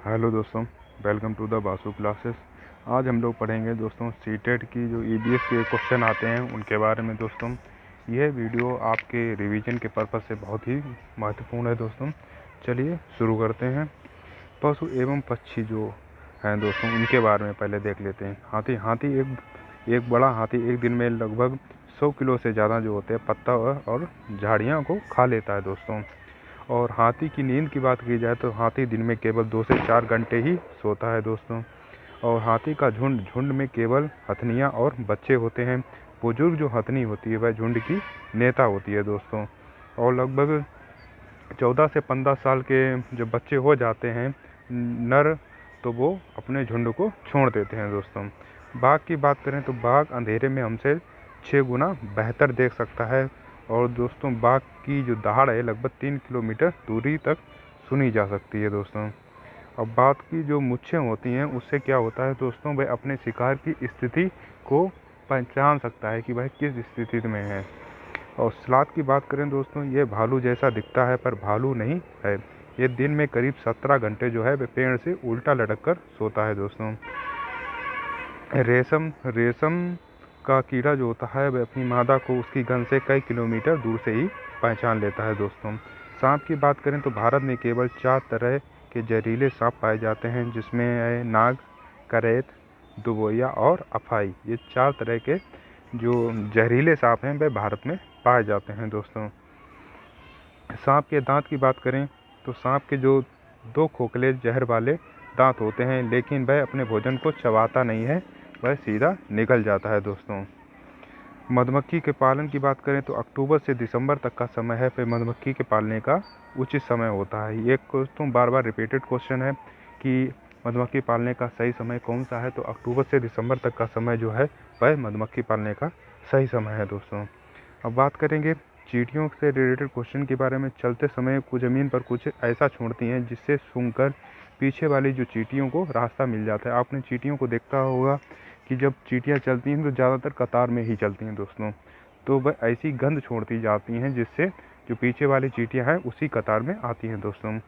Hello दोस्तों, welcome to the Basu classes. आज हम लोग पढ़ेंगे दोस्तों सीटेट की जो ईबीएस के क्वेश्चन आते हैं उनके बारे में। दोस्तों यह वीडियो आपके रिवीजन के पर्पज़ से बहुत ही महत्वपूर्ण है। दोस्तों चलिए शुरू करते हैं। पशु एवं पक्षी जो हैं दोस्तों उनके बारे में पहले देख लेते हैं। हाथी एक बड़ा हाथी एक दिन में लगभग 100 किलो से ज़्यादा जो होते हैं पत्ता और झाड़ियाँ को खा लेता है दोस्तों। और हाथी की नींद की बात की जाए तो हाथी दिन में केवल 2 से 4 घंटे ही सोता है दोस्तों। और हाथी का झुंड में केवल हथनियाँ और बच्चे होते हैं। बुजुर्ग जो हथनी होती है वह झुंड की नेता होती है दोस्तों। और लगभग 14 से 15 साल के जब बच्चे हो जाते हैं नर, तो वो अपने झुंड को छोड़ देते हैं दोस्तों। बाघ की बात करें तो बाघ अंधेरे में हमसे 6 गुना बेहतर देख सकता है। और दोस्तों बाघ की जो दहाड़ है लगभग 3 किलोमीटर दूरी तक सुनी जा सकती है दोस्तों। अब बाघ की जो मूंछें होती हैं उससे क्या होता है दोस्तों, वह अपने शिकार की स्थिति को पहचान सकता है कि वह किस स्थिति में है। और सलाद की बात करें दोस्तों, ये भालू जैसा दिखता है पर भालू नहीं है। ये दिन में करीब 17 घंटे जो है वह पेड़ से उल्टा लटक कर सोता है दोस्तों। रेशम का कीड़ा जो होता है वह अपनी मादा को उसकी गंध से कई किलोमीटर दूर से ही पहचान लेता है दोस्तों। सांप की बात करें तो भारत में केवल 4 तरह के जहरीले सांप पाए जाते हैं, जिसमें है नाग, करेत, दुबोया और अफाई। ये 4 तरह के जो जहरीले सांप हैं वह भारत में पाए जाते हैं दोस्तों। सांप के दांत की बात करें तो सांप के जो 2 खोखले जहर वाले दांत होते हैं, लेकिन वह अपने भोजन को चबाता नहीं है, वह सीधा निकल जाता है दोस्तों। मधुमक्खी के पालन की बात करें तो अक्टूबर से दिसंबर तक का समय है फिर मधुमक्खी के पालने का उचित समय होता है। ये दोस्तों बार बार रिपीटेड क्वेश्चन है कि मधुमक्खी पालने का सही समय कौन सा है, तो अक्टूबर से दिसंबर तक का समय जो है वह मधुमक्खी पालने का सही समय है दोस्तों। अब बात करेंगे चींटियों से रिलेटेड क्वेश्चन के बारे में। चलते समय कुछ ज़मीन पर कुछ ऐसा छोड़ती हैं जिससे सूंघकर पीछे वाली जो चींटियों को रास्ता मिल जाता है। आपने चींटियों को देखा होगा कि जब चींटियाँ चलती हैं तो ज़्यादातर कतार में ही चलती हैं दोस्तों। तो वह ऐसी गंध छोड़ती जाती हैं जिससे जो पीछे वाली चींटियाँ हैं उसी कतार में आती हैं दोस्तों।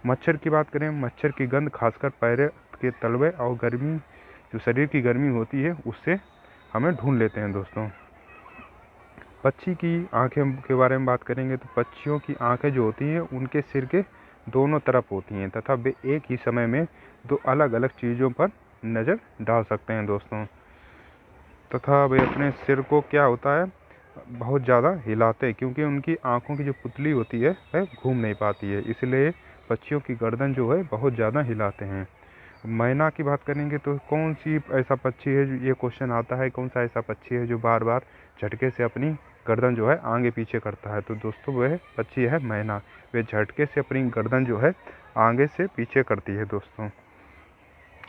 मच्छर की बात करें, मच्छर की गंध खासकर पैर के तलवे और गर्मी जो शरीर की गर्मी होती है उससे हमें ढूंढ लेते हैं दोस्तों। पक्षी की आंखें के बारे में बात करेंगे तो पक्षियों की आंखें जो होती हैं उनके सिर के दोनों तरफ होती हैं तथा वे एक ही समय में 2 अलग अलग चीज़ों पर नज़र डाल सकते हैं दोस्तों। तथा वे अपने सिर को क्या होता है बहुत ज़्यादा हिलाते हैं, क्योंकि उनकी आंखों की जो पुतली होती है वह घूम नहीं पाती है, इसलिए पक्षियों की गर्दन जो है बहुत ज़्यादा हिलाते हैं। मैना की बात करेंगे तो कौन सी ऐसा पक्षी है, ये क्वेश्चन आता है, कौन सा ऐसा पक्षी है जो बार बार झटके से अपनी गर्दन जो है आगे पीछे करता है, तो दोस्तों वह पक्षी है मैना। वे झटके से अपनी गर्दन जो है आगे से पीछे करती है दोस्तों।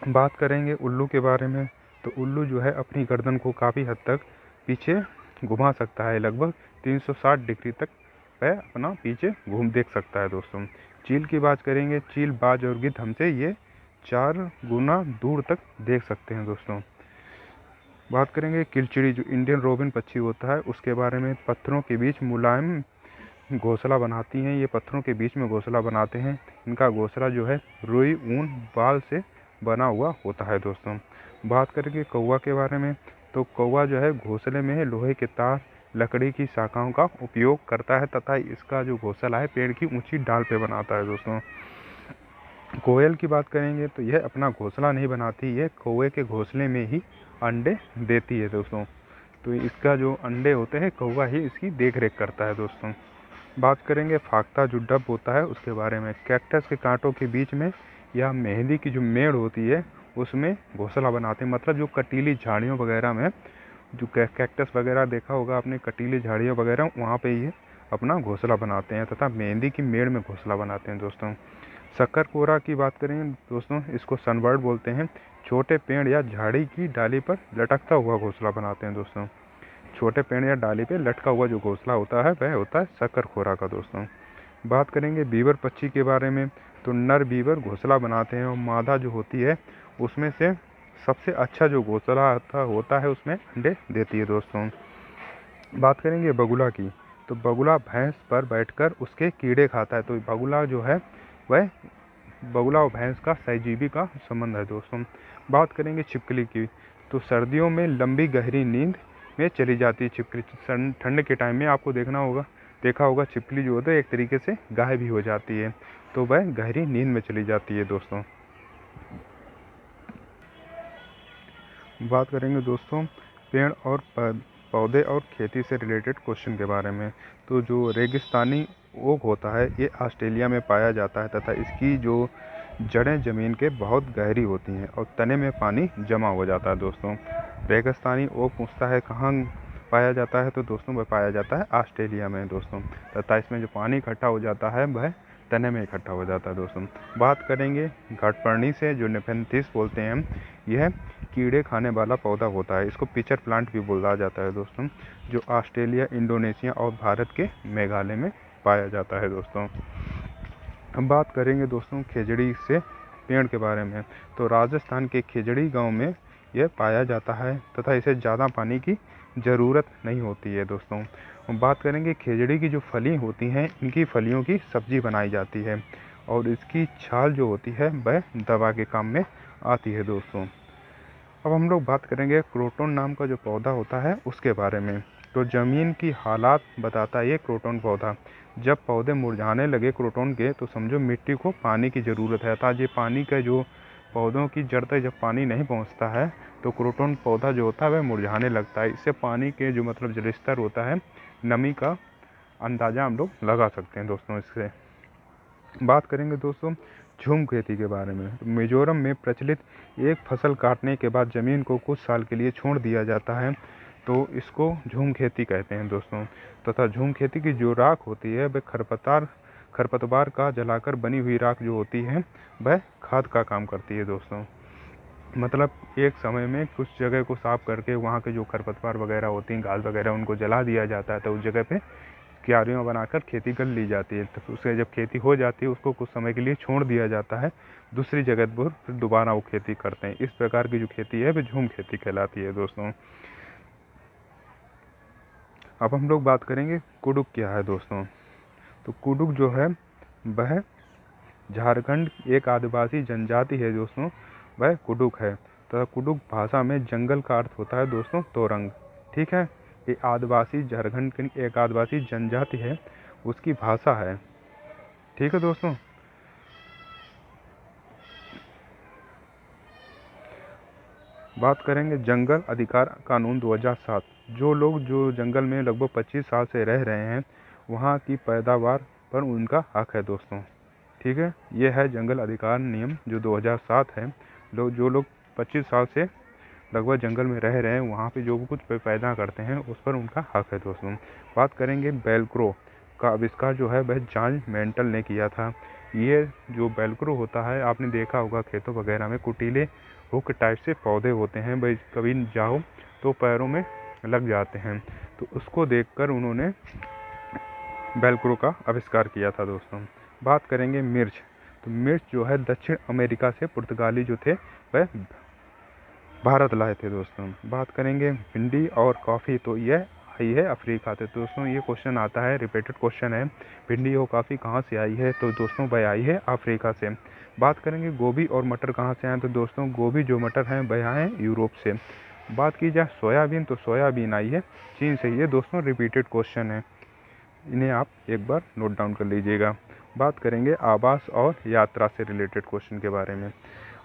बात करेंगे उल्लू के बारे में तो उल्लू जो है अपनी गर्दन को काफ़ी हद तक पीछे घुमा सकता है, लगभग 360 डिग्री तक वह अपना पीछे देख सकता है दोस्तों। चील की बात करेंगे, चील, बाज और गिद्ध हमसे ये 4 गुना दूर तक देख सकते हैं दोस्तों। बात करेंगे किलचिड़ी जो इंडियन रोबिन पक्षी होता है उसके बारे में। पत्थरों के बीच मुलायम घोंसला बनाती हैं, ये पत्थरों के बीच में घोंसला बनाते हैं। इनका घोंसला जो है रुई, ऊन, बाल से बना हुआ होता है दोस्तों। बात करेंगे कौवा के बारे में तो कौवा जो है घोंसले में लोहे के तार, लकड़ी की शाखाओं का उपयोग करता है तथा इसका जो घोंसला है पेड़ की ऊंची डाल पे बनाता है दोस्तों। कोयल की बात करेंगे तो यह अपना घोंसला नहीं बनाती, यह कौवे के घोंसले में ही अंडे देती है दोस्तों। तो इसका जो अंडे होते हैं कौवा ही इसकी देख रेख करता है दोस्तों। बात करेंगे फाख्ता जो डब होता है उसके बारे में। कैक्टस के कांटों के बीच में या मेहंदी की जो मेड़ होती है उसमें घोंसला बनाते हैं, मतलब जो कटीली झाड़ियों वगैरह में जो कैक्टस वगैरह देखा होगा आपने, कटीली झाड़ियों वगैरह वहाँ पे ये अपना घोंसला बनाते हैं तथा मेहंदी की मेड़ में घोंसला बनाते हैं दोस्तों। शक्करकोरा की बात करें दोस्तों, इसको सनबर्ड बोलते हैं। छोटे पेड़ या झाड़ी की डाली पर लटकता हुआ घोंसला बनाते हैं दोस्तों। छोटे पेड़ या डाली पे लटका हुआ जो घोंसला होता है वह होता है शक्करखोरा का दोस्तों। बात करेंगे बीवर पक्षी के बारे में तो नर बीवर घोंसला बनाते हैं और मादा जो होती है उसमें से सबसे अच्छा जो घोंसला होता है उसमें अंडे देती है दोस्तों। बात करेंगे बगुला की तो बगुला भैंस पर बैठकर उसके कीड़े खाता है, तो बगुला जो है वह बगुला और भैंस का सहजीवी का संबंध है दोस्तों। बात करेंगे छिपकली की, तो सर्दियों में लंबी गहरी नींद में चली जाती है छिपकली। ठंड के टाइम में आपको देखा होगा छिपकली जो होता है एक तरीके से गायब भी हो जाती है, तो वह गहरी नींद में चली जाती है दोस्तों। बात करेंगे दोस्तों पेड़ और पौधे और खेती से रिलेटेड क्वेश्चन के बारे में। तो जो रेगिस्तानी ओक होता है ये ऑस्ट्रेलिया में पाया जाता है तथा इसकी जो जड़ें ज़मीन के बहुत गहरी होती हैं और तने में पानी जमा हो जाता है दोस्तों। रेगिस्तानी ओक पूछता है कहाँ पाया जाता है, तो दोस्तों वह पाया जाता है ऑस्ट्रेलिया में दोस्तों, तथा इसमें जो पानी इकट्ठा हो जाता है वह तने में इकट्ठा हो जाता है दोस्तों। बात करेंगे घटपर्णी से, जो नेफेंथिस बोलते हैं हम, यह कीड़े खाने वाला पौधा होता है, इसको पिचर प्लांट भी बोला जाता है दोस्तों, जो ऑस्ट्रेलिया, इंडोनेशिया और भारत के मेघालय में पाया जाता है दोस्तों। हम बात करेंगे दोस्तों खेजड़ी से पेड़ के बारे में। तो राजस्थान के खेजड़ी गांव में यह पाया जाता है तथा इसे ज़्यादा पानी की ज़रूरत नहीं होती है दोस्तों। हम बात करेंगे खेजड़ी की जो फली होती हैं, इनकी फलियों की सब्जी बनाई जाती है और इसकी छाल जो होती है वह दवा के काम में आती है दोस्तों। अब हम लोग बात करेंगे क्रोटन नाम का जो पौधा होता है उसके बारे में। तो ज़मीन की हालात बताता है ये क्रोटन पौधा। जब पौधे मुरझाने लगे क्रोटन के, तो समझो मिट्टी को पानी की ज़रूरत है, ताकि पानी का जो पौधों की जड़ तक जब पानी नहीं पहुंचता है तो क्रोटन पौधा जो होता है वह मुरझाने लगता है। इससे पानी के जो जल स्तर होता है, नमी का अंदाज़ा हम लोग लगा सकते हैं दोस्तों इससे। बात करेंगे दोस्तों झूम खेती के बारे में। तो मिजोरम में प्रचलित एक फसल काटने के बाद ज़मीन को कुछ साल के लिए छोड़ दिया जाता है, तो इसको झूम खेती कहते हैं दोस्तों। तथा झूम खेती की जो राख होती है वह खरपतवार का जलाकर बनी हुई राख जो होती है वह खाद का काम करती है दोस्तों। मतलब एक समय में कुछ जगह को साफ करके वहाँ के जो खरपतवार वगैरह होती हैं, घास वगैरह, उनको जला दिया जाता है, तो उस जगह पे क्यारियाँ बनाकर खेती कर ली जाती है। तो उससे जब खेती हो जाती है उसको कुछ समय के लिए छोड़ दिया जाता है, दूसरी जगह पर फिर दोबारा वो खेती करते हैं। इस प्रकार की जो खेती है वह झूम खेती कहलाती है दोस्तों। अब हम लोग बात करेंगे कुडुक क्या है दोस्तों। तो कुडुक जो है वह झारखंड एक आदिवासी जनजाति है दोस्तों, वह कुडुक है। तो कुडुक भाषा में जंगल का अर्थ होता है दोस्तों तोरंग। ठीक है, ये आदिवासी झारखंड की एक आदिवासी जनजाति है, उसकी भाषा है। ठीक है दोस्तों। बात करेंगे जंगल अधिकार कानून 2007। जो जंगल में लगभग 25 साल से रह रहे हैं, वहाँ की पैदावार पर उनका हक है दोस्तों। ठीक है, ये है जंगल अधिकार नियम जो 2007 है। जो लोग 25 साल से लगभग जंगल में रह रहे हैं, वहाँ पे जो कुछ पैदा करते हैं उस पर उनका हक है दोस्तों। बात करेंगे वेलक्रो का आविष्कार जो है वह जॉन मेंटल ने किया था। ये जो वेलक्रो होता है, आपने देखा होगा खेतों वगैरह में कुटीले हुक टाइप से पौधे होते हैं, भाई कभी जाओ तो पैरों में लग जाते हैं, तो उसको देखकर उन्होंने वेलक्रो का आविष्कार किया था दोस्तों। बात करेंगे मिर्च। तो मिर्च जो है दक्षिण अमेरिका से पुर्तगाली जो थे वह भारत लाए थे दोस्तों। बात करेंगे भिंडी और कॉफ़ी, तो यह आई है अफ्रीका से। तो दोस्तों ये क्वेश्चन आता है, रिपीटेड क्वेश्चन है, भिंडी और कॉफ़ी कहाँ से आई है, तो दोस्तों वह आई है अफ्रीका से। बात करेंगे गोभी और मटर कहाँ से आए, तो दोस्तों गोभी जो मटर हैं वह आए हैं यूरोप से। बात की जाए सोयाबीन, तो सोयाबीन आई है चीन से। ये दोस्तों रिपीटेड क्वेश्चन है, इन्हें आप एक बार नोट डाउन कर लीजिएगा। बात करेंगे आवास और यात्रा से रिलेटेड क्वेश्चन के बारे में।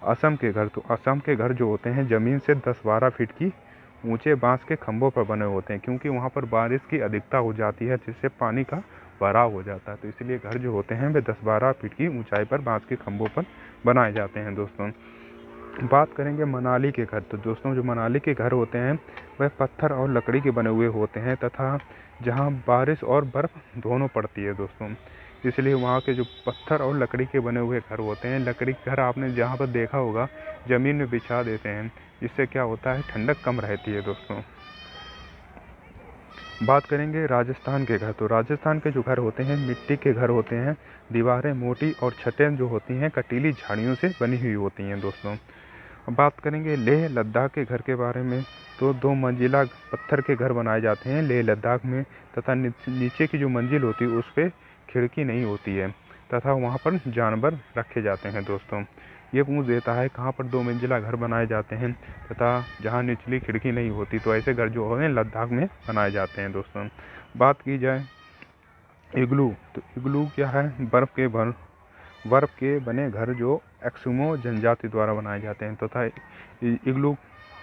असम के घर, तो असम के घर जो होते हैं ज़मीन से 10-12 फीट की ऊंचे बांस के खंभों पर बने होते हैं, क्योंकि वहाँ पर बारिश की अधिकता हो जाती है जिससे पानी का भराव हो जाता है, तो इसलिए घर जो होते हैं वे 10-12 फीट की ऊंचाई पर बांस के खंभों पर बनाए जाते हैं दोस्तों। बात करेंगे मनाली के घर। तो दोस्तों जो मनाली के घर होते हैं वह पत्थर और लकड़ी के बने हुए होते हैं, तथा जहाँ बारिश और बर्फ़ दोनों पड़ती है दोस्तों, इसलिए वहाँ के जो पत्थर और लकड़ी के बने हुए घर होते हैं, लकड़ी के घर आपने जहाँ पर देखा होगा ज़मीन में बिछा देते हैं, जिससे क्या होता है ठंडक कम रहती है दोस्तों। बात करेंगे राजस्थान के घर। तो राजस्थान के जो घर होते हैं मिट्टी के घर होते हैं, दीवारें मोटी और छतें जो होती हैं कटीली झाड़ियों से बनी हुई होती हैं दोस्तों। अब बात करेंगे लेह लद्दाख के घर के बारे में। तो 2 मंजिला पत्थर के घर बनाए जाते हैं लेह लद्दाख में, तथा नीचे की जो मंजिल होती है उस पर खिड़की नहीं होती है, तथा वहाँ पर जानवर रखे जाते हैं दोस्तों। ये पूछ देता है कहाँ पर 2 मंजिला घर बनाए जाते हैं तथा जहाँ निचली खिड़की नहीं होती, तो ऐसे घर जो हैं लद्दाख में बनाए जाते हैं दोस्तों। बात की जाए इग्लू, तो इग्लू क्या है, बर्फ़ के बने घर जो एस्किमो जनजाति द्वारा बनाए जाते हैं तथा इग्लू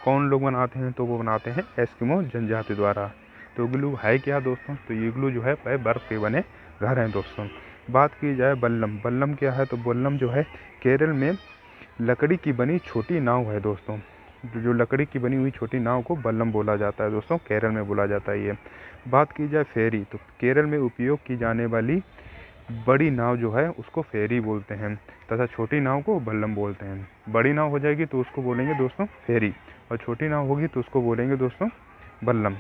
कौन लोग बनाते हैं, तो वो बनाते हैं एस्किमो जनजाति द्वारा। तो इग्लू है क्या दोस्तों, तो इग्लू जो है वह बर्फ़ के बने घर हैं दोस्तों। बात की जाए बल्लम, बल्लम क्या है, तो बल्लम जो है केरल में लकड़ी की बनी छोटी नाव है दोस्तों। जो लकड़ी की बनी हुई छोटी नाव को बल्लम बोला जाता है दोस्तों, केरल में बोला जाता है ये। बात की जाए फेरी, तो केरल में उपयोग की जाने वाली बड़ी नाव जो है उसको फेरी बोलते हैं तथा छोटी नाव को बल्लम बोलते हैं। बड़ी नाव हो जाएगी तो उसको बोलेंगे दोस्तों फेरी, और छोटी नाव होगी तो उसको बोलेंगे दोस्तों बल्लम।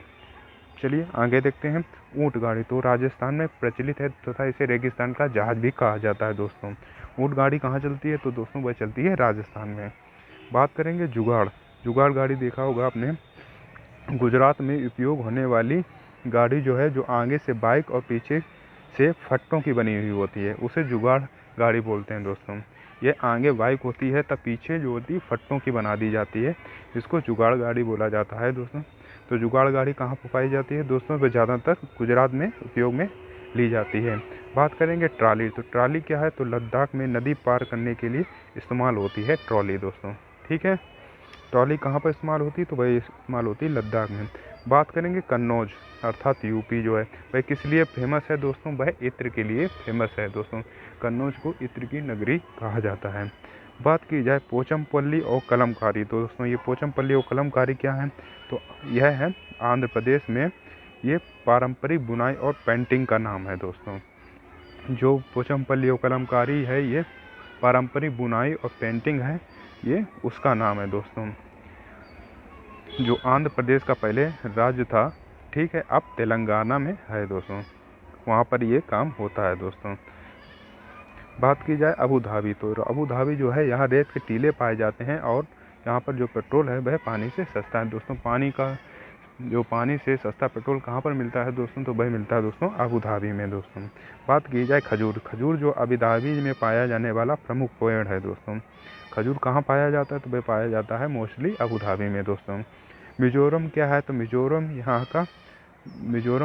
चलिए आगे देखते हैं। ऊँट गाड़ी, तो राजस्थान में प्रचलित है तथा इसे रेगिस्तान का जहाज भी कहा जाता है दोस्तों। ऊँट गाड़ी कहाँ चलती है, तो दोस्तों वह चलती है राजस्थान में। बात करेंगे जुगाड़, जुगाड़ गाड़ी देखा होगा आपने, गुजरात में उपयोग होने वाली गाड़ी जो है, जो आगे से बाइक और पीछे से फट्टों की बनी हुई होती है, उसे जुगाड़ गाड़ी बोलते हैं दोस्तों। ये आगे बाइक होती है तब पीछे जो होती है फट्टों की बना दी जाती है, इसको जुगाड़ गाड़ी बोला जाता है दोस्तों। तो जुगाड़ गाड़ी कहाँ पर पाई जाती है दोस्तों, वह ज़्यादातर गुजरात में उपयोग में ली जाती है। बात करेंगे ट्राली, तो ट्राली क्या है, तो लद्दाख में नदी पार करने के लिए इस्तेमाल होती है ट्रॉली दोस्तों। ठीक है, ट्रॉली कहाँ पर इस्तेमाल होती है, तो वह इस्तेमाल होती है लद्दाख में। बात करेंगे कन्नौज अर्थात यूपी जो है वह किस लिए फेमस है दोस्तों, वह इत्र के लिए फेमस है दोस्तों। कन्नौज को इत्र की नगरी कहा जाता है। बात की जाए पोचमपल्ली और कलमकारी, तो दोस्तों ये पोचमपल्ली और कलमकारी क्या है, तो यह है आंध्र प्रदेश में ये पारंपरिक बुनाई और पेंटिंग का नाम है दोस्तों। जो पोचमपल्ली और कलमकारी है ये पारंपरिक बुनाई और पेंटिंग है, ये उसका नाम है दोस्तों। जो आंध्र प्रदेश का पहले राज्य था, ठीक है, अब तेलंगाना में है दोस्तों, वहाँ पर ये काम होता है दोस्तों। बात की जाए अबू धाबी, तो अबू धाबी जो है यहाँ रेत के टीले पाए जाते हैं और यहाँ पर जो पेट्रोल है वह पानी से सस्ता है दोस्तों। पानी से सस्ता पेट्रोल कहाँ पर मिलता है दोस्तों, तो वह मिलता है दोस्तों अबू धाबी में दोस्तों। बात की जाए खजूर, खजूर जो अबू धाबी में पाया जाने वाला प्रमुख पेड़ है दोस्तों। खजूर कहाँ पाया जाता है, तो वह पाया जाता है मोस्टली अबू धाबी में दोस्तों। मिजोरम क्या है, तो मिजोरम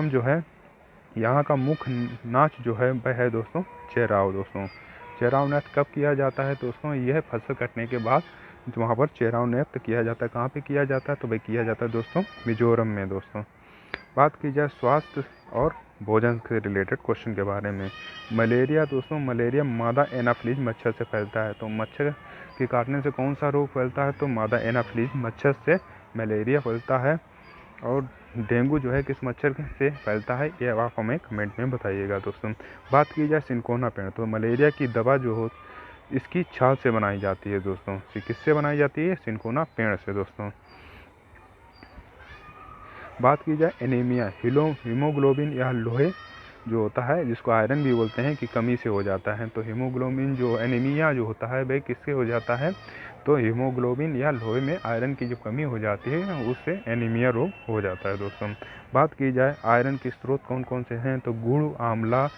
जो है यहाँ का मुख्य नाच जो है वह है दोस्तों चेराव दोस्तों। चेराव नृत्य कब किया जाता है दोस्तों, यह फसल कटने के बाद वहाँ पर चेराव नृत्य किया जाता है। कहाँ पे किया जाता है, तो वह किया जाता है दोस्तों मिजोरम में दोस्तों। बात की जाए स्वास्थ्य और भोजन से रिलेटेड क्वेश्चन के बारे में, मलेरिया दोस्तों, मलेरिया मादा एनाफिलीज मच्छर से फैलता है। तो मच्छर के काटने से कौन सा रोग फैलता है, तो मादा एनाफिलीज मच्छर से मलेरिया फैलता है। और डेंगू जो है किस मच्छर से फैलता है, ये आप हमें कमेंट में बताइएगा दोस्तों। बात की जाए सिनकोना पेड़, तो मलेरिया की दवा जो हो इसकी छाल से बनाई जाती है दोस्तों। किससे बनाई जाती है, सिनकोना पेड़ से दोस्तों। बात की जाए एनीमिया, हीमोग्लोबिन या लोहे जो होता है, जिसको आयरन भी बोलते हैं, कि कमी से हो जाता है। तो हीमोग्लोबिन जो एनीमिया जो होता है वह किससे हो जाता है, तो हीमोग्लोबिन या लोहे में आयरन की जो कमी हो जाती है उससे एनीमिया रोग हो जाता है दोस्तों। बात की जाए आयरन के स्रोत कौन कौन से हैं, तो गुड़, आंवला,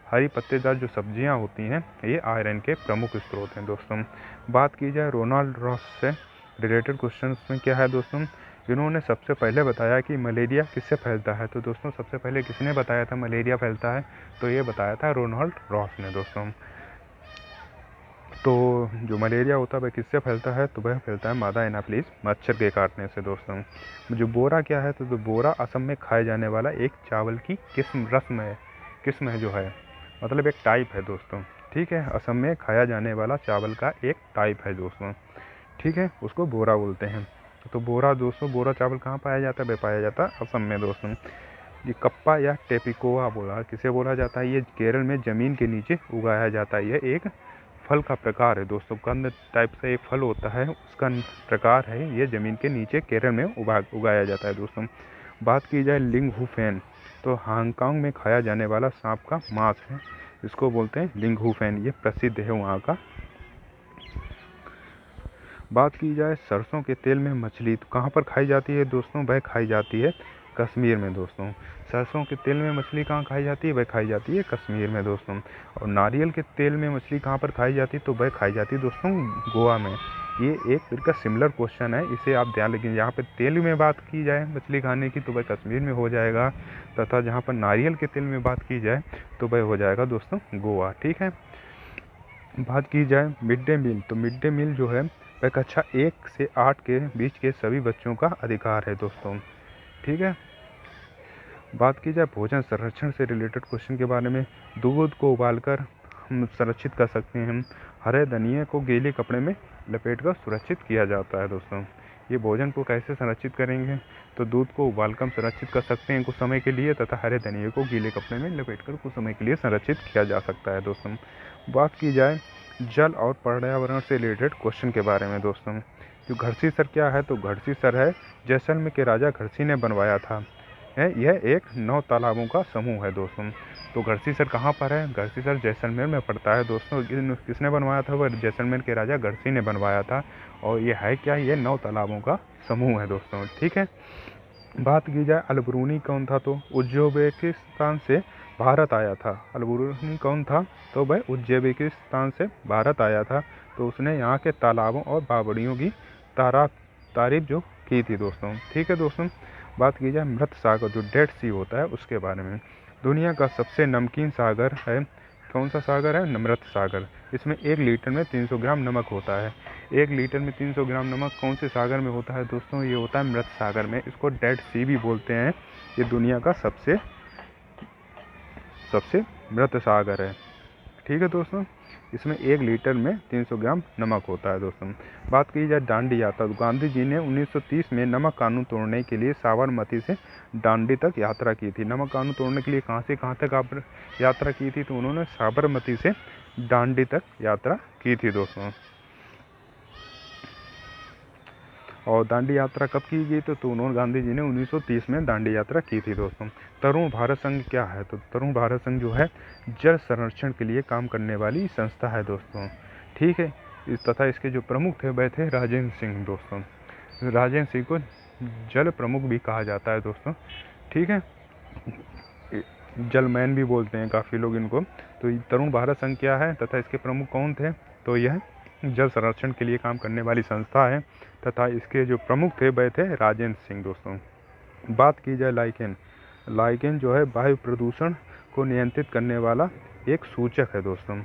हरी पत्तेदार जो सब्जियां होती हैं, ये आयरन के प्रमुख स्रोत हैं दोस्तों। बात की जाए रोनाल्ड रॉस से रिलेटेड क्वेश्चन में क्या है दोस्तों, इन्होंने सबसे पहले बताया कि मलेरिया किससे फैलता है। तो दोस्तों सबसे पहले किसने बताया था मलेरिया फैलता है, तो ये बताया था रोनाल्ड रॉस ने दोस्तों। तो जो मलेरिया होता है वह किससे फैलता है, तो वह फैलता है मादा एनाफिलीज मच्छर के काटने से दोस्तों। जो बोरा क्या है, तो बोरा असम में खाए जाने वाला एक चावल की किस्म है जो है, मतलब एक टाइप है दोस्तों। ठीक है, असम में खाया जाने वाला चावल का एक टाइप है दोस्तों। ठीक है, उसको बोरा बोलते हैं। तो बोरा दोस्तों, बोरा चावल कहाँ पाया जाता है, वह पाया जाता है असम में दोस्तों। ये कप्पा या टेपिकोआ किसे बोला जाता है, ये केरल में ज़मीन के नीचे उगाया जाता है। यह एक फल का प्रकार है दोस्तों, कंद टाइप से एक फल होता है, उसका प्रकार है, ये ज़मीन के नीचे केरल में उगाया जाता है दोस्तों। बात की जाए लिंगहुफेन, तो हांगकांग में खाया जाने वाला सांप का मांस है, इसको बोलते हैं लिंगहुफेन, ये प्रसिद्ध है वहाँ का। बात की जाए सरसों के तेल में मछली, तो कहाँ पर खाई जाती है दोस्तों, वह खाई जाती है कश्मीर में दोस्तों। सरसों के तेल में मछली कहाँ खाई जाती है? वह खाई जाती है कश्मीर में दोस्तों। और नारियल के तेल में मछली कहाँ पर खाई जाती है? तो वह खाई जाती है दोस्तों गोवा में। ये एक फिर का सिमिलर क्वेश्चन है, इसे आप ध्यान रखें। यहाँ पे तेल में बात की जाए मछली खाने की तो वह कश्मीर में हो जाएगा, तथा जहाँ पर नारियल के तेल में बात की जाए तो वह हो जाएगा दोस्तों गोवा। ठीक है, बात की जाए मिड डे मील, तो मिड डे मील जो है वह कक्षा 1 से 8 के बीच के सभी बच्चों का अधिकार है दोस्तों। ठीक है, बात की जाए भोजन संरक्षण से रिलेटेड क्वेश्चन के बारे में, दूध को उबालकर हम संरक्षित कर सकते हैं। हरे धनिये को गीले कपड़े में लपेटकर सुरक्षित किया जाता है दोस्तों। ये भोजन को कैसे संरक्षित करेंगे? तो दूध को उबालकर हम संरक्षित कर सकते हैं कुछ समय के लिए, तथा हरे धनिये को गीले कपड़े में लपेटकर कुछ समय के लिए संरक्षित किया जा सकता है दोस्तों। बात की जाए जल और पर्यावरण से रिलेटेड क्वेश्चन के बारे में दोस्तों, जो घड़सीसर क्या है? तो घड़सीसर है जैसलमेर के राजा घड़सी ने बनवाया था। यह एक 9 तालाबों का समूह है दोस्तों। तो घड़सीसर कहाँ पर है? घड़सीसर जैसलमेर में पड़ता है दोस्तों। किसने बनवाया था? वह जैसलमेर के राजा घड़सी ने बनवाया था। और ये है क्या? ये 9 तालाबों का समूह है दोस्तों। ठीक है, बात की जाए अलबरूनी कौन था? तो उज्बेकिस्तान से भारत आया था। अलबरूनी कौन था? तो वह उज्बेकिस्तान से भारत आया था। तो उसने यहाँ के तालाबों और बावड़ियों की तारीफ जो की थी दोस्तों। ठीक है दोस्तों, बात की जाए मृत सागर जो डेड सी होता है उसके बारे में, दुनिया का सबसे नमकीन सागर है कौन सा सागर है? मृत सागर। इसमें 1 लीटर में 300 ग्राम नमक होता है। 1 लीटर में 300 ग्राम नमक कौन से सागर में होता है दोस्तों? ये होता है मृत सागर में। इसको डेड सी भी बोलते हैं। ये दुनिया का सबसे मृत सागर है। ठीक है दोस्तों, इसमें 1 लीटर में 300 ग्राम नमक होता है दोस्तों। बात की जाए दांडी यात्रा, तो गांधी जी ने 1930 में नमक कानून तोड़ने के लिए साबरमती से दांडी तक यात्रा की थी। नमक कानून तोड़ने के लिए कहाँ से कहाँ तक आप यात्रा की थी? तो उन्होंने साबरमती से दांडी तक यात्रा की थी दोस्तों। और दांडी यात्रा कब की गई? तो उन्होंने गांधी जी ने 1930 में दांडी यात्रा की थी दोस्तों। तरुण भारत संघ क्या है? तो तरुण भारत संघ जो है जल संरक्षण के लिए काम करने वाली संस्था है दोस्तों। ठीक है, तथा इसके जो प्रमुख थे वह थे राजेंद्र सिंह दोस्तों। राजेंद्र सिंह को जल प्रमुख भी कहा जाता है दोस्तों। ठीक है, जलमैन भी बोलते हैं काफ़ी लोग इनको। तो तरुण भारत संघ क्या है तथा इसके प्रमुख कौन थे? तो यह जल संरक्षण के लिए काम करने वाली संस्था है, तथा इसके जो प्रमुख थे वह थे राजेंद्र सिंह दोस्तों। बात की जाए लाइकेन, लाइकेन जो है वायु प्रदूषण को नियंत्रित करने वाला एक सूचक है दोस्तों।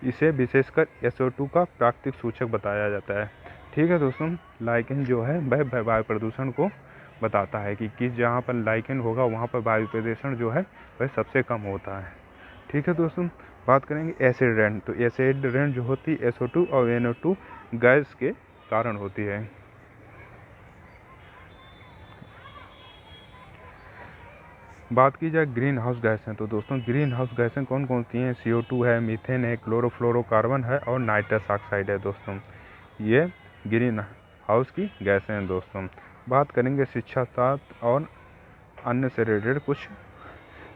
इसे विशेषकर SO2 का प्राकृतिक सूचक बताया जाता है। ठीक है दोस्तों, लाइकेन जो है वह वायु प्रदूषण को बताता है कि जहाँ पर लाइकेन होगा वहाँ पर वायु प्रदूषण जो है वह सबसे कम होता है। ठीक है दोस्तों, बात करेंगे एसिड रेन, तो एसिड रेन जो होती है SO2 और NO2 गैस के कारण होती है। बात की जाए ग्रीन हाउस गैसें, तो दोस्तों ग्रीन हाउस गैसें कौन कौन सी हैं? CO2 है, मीथेन है, क्लोरोफ्लोरोकार्बन है और नाइट्रस ऑक्साइड है दोस्तों। ये ग्रीन हाउस की गैसें हैं दोस्तों। बात करेंगे शिक्षा शास्त्र और अन्य से रिलेटेड कुछ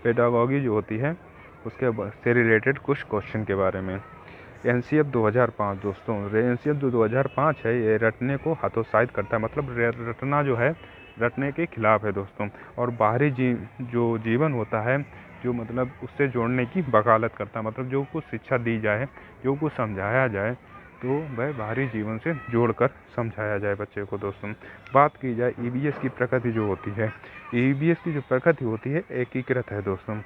पेडागॉजी जो होती है उसके से रिलेटेड कुछ क्वेश्चन के बारे में। NCF 2005 दोस्तों, NCF जो 2005 है ये रटने को हतोत्साहित करता है, मतलब रटना जो है रटने के खिलाफ है दोस्तों। और बाहरी जो जीवन होता है जो मतलब उससे जोड़ने की वकालत करता है, मतलब जो कुछ शिक्षा दी जाए, जो कुछ समझाया जाए तो वह बाहरी जीवन से जोड़कर समझाया जाए बच्चे को दोस्तों। बात की जाए EVS की प्रकृति जो होती है, EVS की जो प्रकृति होती है एकीकृत है दोस्तों।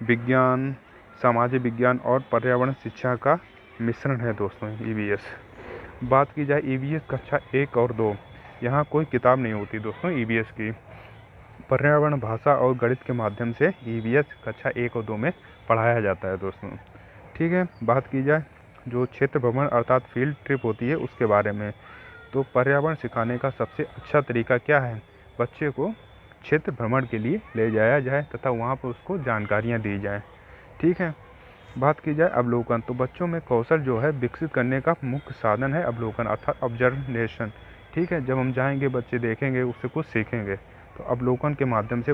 विज्ञान, सामाजिक विज्ञान और पर्यावरण शिक्षा का मिश्रण है दोस्तों EVS। बात की जाए EVS कक्षा 1 और 2, यहाँ कोई किताब नहीं होती दोस्तों EVS की। पर्यावरण, भाषा और गणित के माध्यम से EVS कक्षा 1 और 2 में पढ़ाया जाता है दोस्तों। ठीक है, बात की जाए जो क्षेत्र भ्रमण अर्थात फील्ड ट्रिप होती है उसके बारे में, तो पर्यावरण सिखाने का सबसे अच्छा तरीका क्या है? बच्चे को क्षेत्र भ्रमण के लिए ले जाया जाए तथा वहाँ पर उसको जानकारियाँ दी जाएँ। ठीक है, बात की जाए अवलोकन, तो बच्चों में कौशल जो है विकसित करने का मुख्य साधन है अवलोकन अर्थात ऑब्जर्वेशन। ठीक है, जब हम जाएंगे बच्चे देखेंगे उससे कुछ सीखेंगे, तो अवलोकन के माध्यम से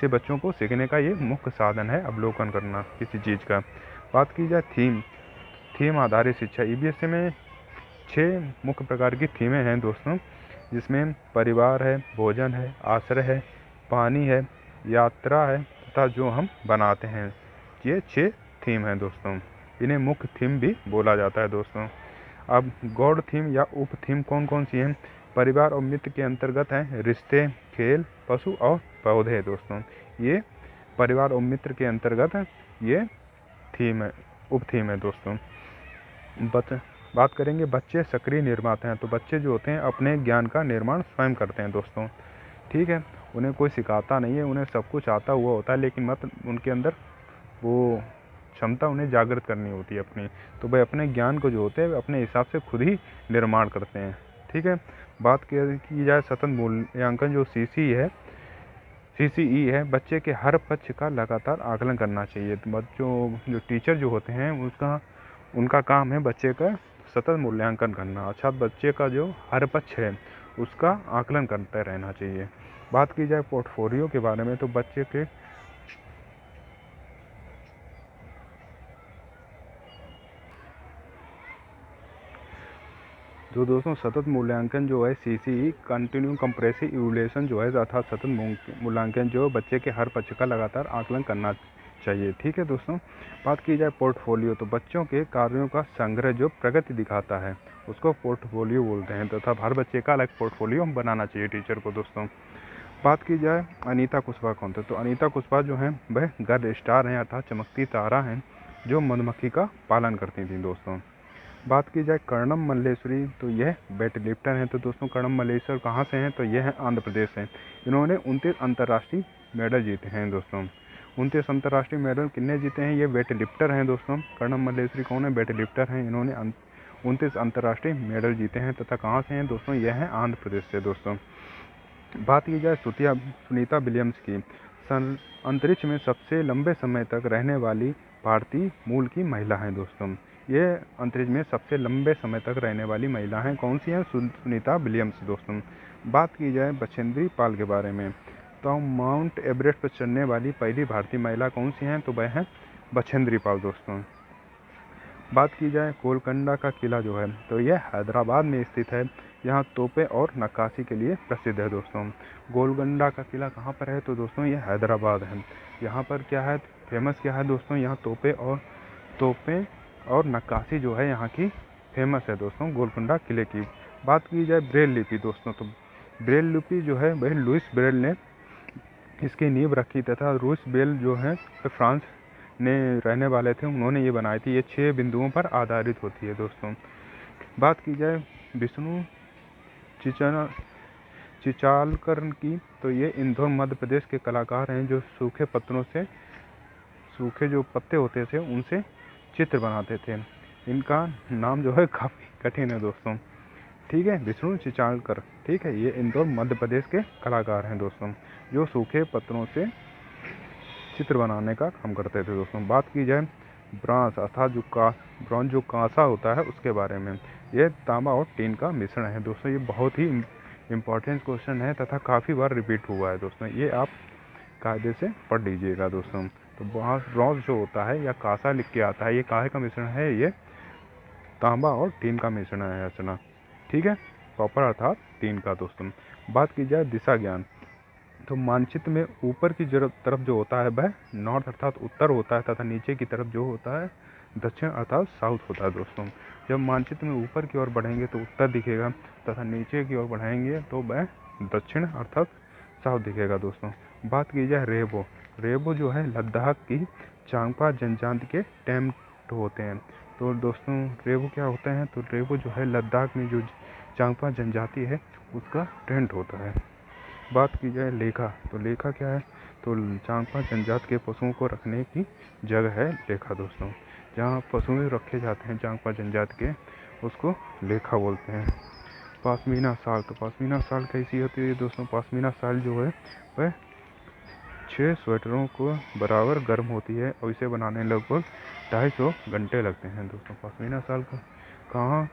बच्चों को सीखने का ये मुख्य साधन है अवलोकन करना किसी चीज़ का। बात की जाए थीम आधारित शिक्षा, EVS में 6 मुख्य प्रकार की थीमें हैं दोस्तों। जिसमें परिवार है, भोजन है, आश्रय है, पानी है, यात्रा है तथा जो हम बनाते हैं। ये 6 थीम हैं दोस्तों। इन्हें मुख्य थीम भी बोला जाता है दोस्तों। अब गॉड थीम या उप थीम कौन कौन सी हैं? परिवार और मित्र के अंतर्गत हैं रिश्ते, खेल, पशु और पौधे दोस्तों। ये परिवार और मित्र के अंतर्गत ये थीम है, उप थीम है दोस्तों। बात करेंगे बच्चे सक्रिय निर्माता हैं। तो बच्चे जो होते हैं अपने ज्ञान का निर्माण स्वयं करते हैं दोस्तों। ठीक है, उन्हें कोई सिखाता नहीं है, उन्हें सब कुछ आता हुआ होता है, लेकिन मत उनके अंदर वो क्षमता उन्हें जागृत करनी होती है अपनी। तो वह अपने ज्ञान को जो होते हैं अपने हिसाब से खुद ही निर्माण करते हैं। ठीक है, बात की जाए सतत मूल्यांकन जो CCE है, बच्चे के हर पक्ष का लगातार आकलन करना चाहिए। तो बच्चों जो टीचर जो होते हैं उनका काम है बच्चे का सतत मूल्यांकन करना, अर्थात बच्चे का जो हर पक्ष है उसका आकलन करते रहना चाहिए। बात की जाए पोर्टफोलियो के बारे में, तो बच्चे के जो दोस्तों सतत मूल्यांकन जो है CCE कंटिन्यू कंप्रेसिव इवैल्यूएशन जो है अर्थात सतत मूल्यांकन जो बच्चे के हर पक्ष का लगातार आकलन करना चाहिए। ठीक है दोस्तों, बात की जाए पोर्टफोलियो, तो बच्चों के कार्यों का संग्रह जो प्रगति दिखाता है उसको पोर्टफोलियो बोलते हैं तथा हर बच्चे का अलग पोर्टफोलियो बनाना चाहिए टीचर को दोस्तों। बात की जाए अनीता कुशवाहा कौन थे, तो अनीता कुशवाहा जो हैं वह गर्ल स्टार हैं अर्थात चमकती तारा हैं जो मधुमक्खी का पालन करती थी दोस्तों। बात की जाए कर्णम मल्लेश्वरी, तो यह वेट लिफ्टर हैं। तो दोस्तों कर्णम मल्लेश्वर कहाँ से हैं, तो यह है आंध्र प्रदेश से। इन्होंने 29 अंतर्राष्ट्रीय मेडल जीते हैं दोस्तों। 29 अंतर्राष्ट्रीय मेडल कितने जीते हैं? ये वेट लिफ्टर हैं दोस्तों। कर्णम मल्लेश्वरी कौन है? वेट लिफ्टर हैं। इन्होंने 29 अंतर्राष्ट्रीय मेडल जीते हैं तथा कहाँ से हैं दोस्तों? यह है आंध्र प्रदेश से दोस्तों। बात की जाए सुनीता विलियम्स की, अंतरिक्ष में सबसे लंबे समय तक रहने वाली भारतीय मूल की महिला हैं दोस्तों। ये अंतरिक्ष में सबसे लंबे समय तक रहने वाली महिला हैं, कौन सी हैं? सुनीता विलियम्स दोस्तों। बात की जाए बछेंद्री पाल के बारे में, तो माउंट एवरेस्ट पर चढ़ने वाली पहली भारतीय महिला कौन सी हैं? तो वह है बछेंद्री पाल दोस्तों। बात की जाए गोलकोंडा का किला जो है, तो यह हैदराबाद में स्थित है। यहाँ तोपे और नक्काशी के लिए प्रसिद्ध है दोस्तों। गोलकोंडा का किला कहाँ पर है? तो दोस्तों ये हैदराबाद है। यहाँ पर क्या है फेमस, क्या है दोस्तों? यहाँ तोपे और नक्काशी जो है यहाँ की फेमस है दोस्तों गोलकोंडा किले की। बात की जाए ब्रेल लिपि दोस्तों, तो ब्रेल लिपि जो है वह लुइस ब्रेल ने इसकी नींव रखी तथा लुइस ब्रेल जो है फ्रांस ने रहने वाले थे, उन्होंने ये बनाई थी। ये 6 बिंदुओं पर आधारित होती है दोस्तों। बात की जाए विष्णु चिचालकर की, तो ये इंदौर मध्य प्रदेश के कलाकार हैं जो सूखे जो पत्ते होते थे उनसे चित्र बनाते थे। इनका नाम जो है काफ़ी कठिन है दोस्तों। ठीक है, विष्णु चिचालकर। ठीक है, ये इंदौर मध्य प्रदेश के कलाकार हैं दोस्तों जो सूखे पत्तों से चित्र बनाने का काम करते थे दोस्तों। बात की जाए ब्रॉन्ज अर्थात ब्रॉन्ज जो कांसा होता है उसके बारे में, ये तांबा और टीन का मिश्रण है दोस्तों। ये बहुत ही इम्पोर्टेंट क्वेश्चन है तथा काफ़ी बार रिपीट हुआ है दोस्तों, ये आप कायदे से पढ़ लीजिएगा दोस्तों। तो ब्रॉन्ज जो होता है या कांसा लिख के आता है, ये काहे का मिश्रण है? ये तांबा और टीन का मिश्रण है रचना। ठीक है, कॉपर अर्थात टीन का दोस्तों। बात की जाए दिशा ज्ञान, तो मानचित्र में ऊपर की तरफ जो होता है वह नॉर्थ अर्थात उत्तर होता है तथा नीचे की तरफ जो होता है दक्षिण अर्थात साउथ होता है दोस्तों। जब मानचित्र में ऊपर की ओर बढ़ेंगे तो उत्तर दिखेगा तथा नीचे की ओर बढ़ेंगे तो वह दक्षिण अर्थात साउथ दिखेगा दोस्तों। बात की जाए रेबो जो है लद्दाख की चांगपा जनजाति के टेंट होते हैं। तो दोस्तों रेबो क्या होते हैं? तो रेबो जो है लद्दाख में जो चांगपा जनजाति है उसका टेंट होता है। बात की जाए लेखा, तो लेखा क्या है? तो चांगपा जनजाति के पशुओं को रखने की जगह है लेखा दोस्तों। जहाँ पशु रखे जाते हैं चांगपा जनजाति के उसको लेखा बोलते हैं। पश्मीना शाल, तो पश्मीना शाल कैसी होती है दोस्तों? पश्मीना शाल जो है वह 6 स्वेटरों को बराबर गर्म होती है और इसे बनाने लगभग 250 घंटे लगते हैं दोस्तों। पश्मीना शाल कहाँ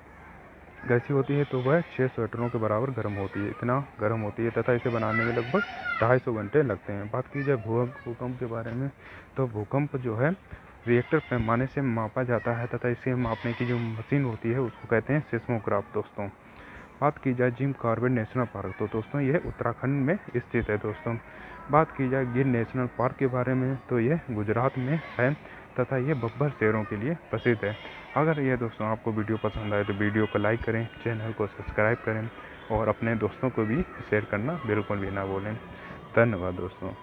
कैसी होती है? तो वह 6 स्वेटरों के बराबर गर्म होती है, इतना गर्म होती है तथा इसे बनाने में लगभग 250 घंटे लगते हैं। बात की जाए भूकंप के बारे में, तो भूकंप जो है रिएक्टर पैमाने से मापा जाता है तथा इसे मापने की जो मशीन होती है उसको कहते हैं सिस्मोग्राफ दोस्तों। बात की जाए जिम कॉर्बेट नेशनल पार्क, तो दोस्तों यह उत्तराखंड में स्थित है दोस्तों। बात की जाए गिर नेशनल पार्क के बारे में, तो यह गुजरात में है तथा ये बब्बर शेरों के लिए प्रसिद्ध है। अगर ये दोस्तों आपको वीडियो पसंद आए तो वीडियो को लाइक करें, चैनल को सब्सक्राइब करें और अपने दोस्तों को भी शेयर करना बिल्कुल भी ना भूलें। धन्यवाद दोस्तों।